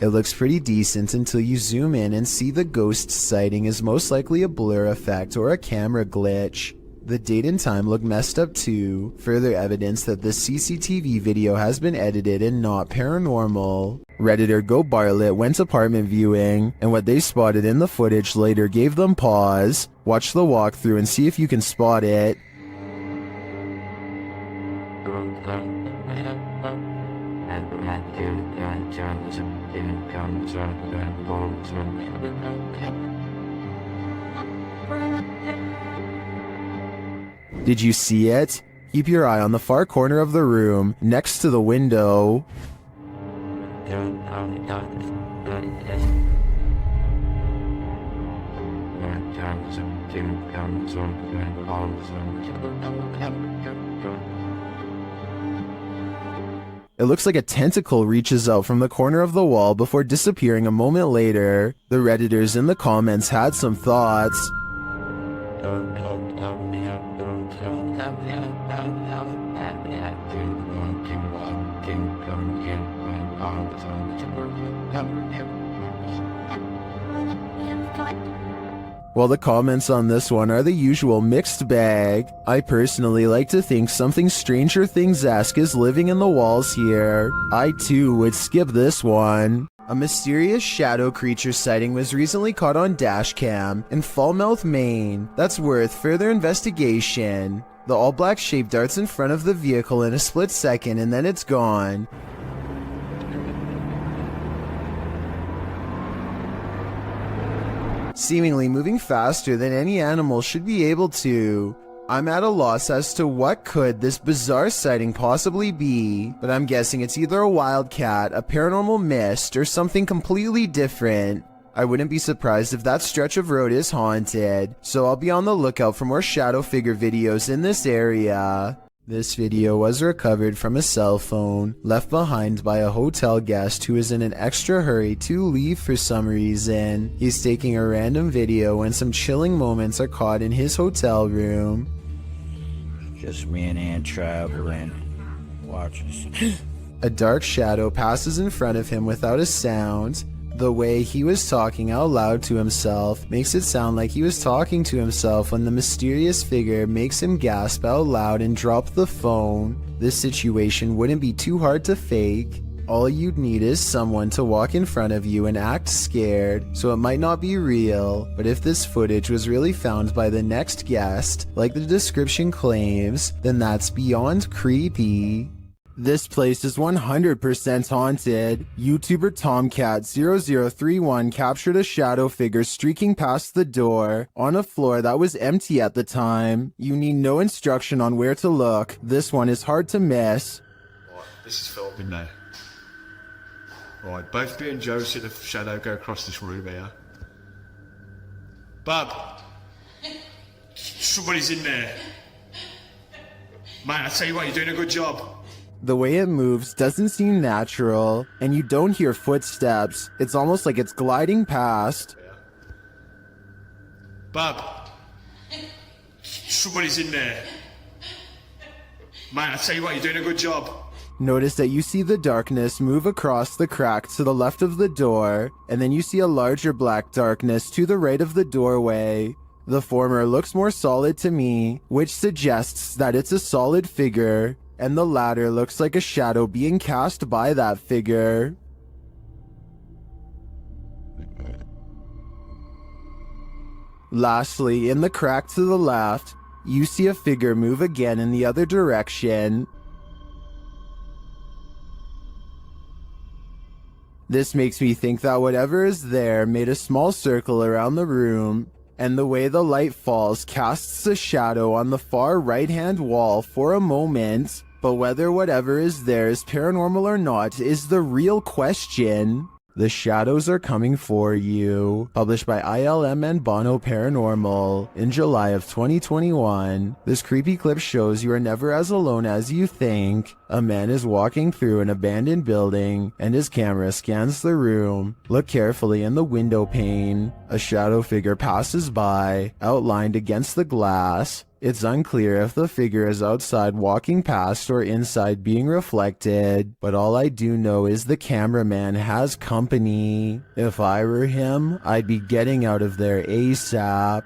It looks pretty decent until you zoom in and see the ghost sighting is most likely a blur effect or a camera glitch. The date and time look messed up too, further evidence that the CCTV video has been edited and not paranormal. Redditor Go Bartlett went apartment viewing, and what they spotted in the footage later gave them pause. Watch the walkthrough and see if you can spot it. Did you see it? Keep your eye on the far corner of the room, next to the window. It looks like a tentacle reaches out from the corner of the wall before disappearing a moment later. The Redditors in the comments had some thoughts. Well, the comments on this one are the usual mixed bag. I personally like to think something Stranger Things-esque is living in the walls here. I too would skip this one. A mysterious shadow creature sighting was recently caught on dashcam in Falmouth, Maine. That's worth further investigation. The all-black shape darts in front of the vehicle in a split second and then it's gone. Seemingly moving faster than any animal should be able to. I'm at a loss as to what could this bizarre sighting possibly be, but I'm guessing it's either a wildcat, a paranormal mist, or something completely different. I wouldn't be surprised if that stretch of road is haunted, so I'll be on the lookout for more shadow figure videos in this area. This video was recovered from a cell phone left behind by a hotel guest who is in an extra hurry to leave for some reason. He's taking a random video when some chilling moments are caught in his hotel room. Just me and Ann traveling. Watch us. A dark shadow passes in front of him without a sound. The way he was talking out loud to himself makes it sound like he was talking to himself when the mysterious figure makes him gasp out loud and drop the phone. This situation wouldn't be too hard to fake. All you'd need is someone to walk in front of you and act scared, so it might not be real. But if this footage was really found by the next guest, like the description claims, then that's beyond creepy. This place is 100% haunted. YouTuber Tomcat0031 captured a shadow figure streaking past the door on a floor that was empty at the time. You need no instruction on where to look. This one is hard to miss. Right, this is filming now. Right, both me and Joe see the shadow go across this room here. Bub! Somebody's in there. Mate, I tell you what, you're doing a good job. The way it moves doesn't seem natural, and you don't hear footsteps. It's almost like it's gliding past. Bub, Somebody's in there. Man, I tell you what, you're doing a good job. Notice that you see the darkness move across the crack to the left of the door, and then you see a larger black darkness to the right of the doorway. The former looks more solid to me, which suggests that it's a solid figure, and the latter looks like a shadow being cast by that figure. Lastly, in the crack to the left, you see a figure move again in the other direction. This makes me think that whatever is there made a small circle around the room, and the way the light falls casts a shadow on the far right-hand wall for a moment, but whether whatever is there is paranormal or not is the real question. The Shadows Are Coming For You, published by ILM and Bono Paranormal in July of 2021. This creepy clip shows you are never as alone as you think. A man is walking through an abandoned building, and his camera scans the room. Look carefully in the window pane. A shadow figure passes by, outlined against the glass. It's unclear if the figure is outside walking past or inside being reflected, but all I do know is the cameraman has company. If I were him, I'd be getting out of there ASAP.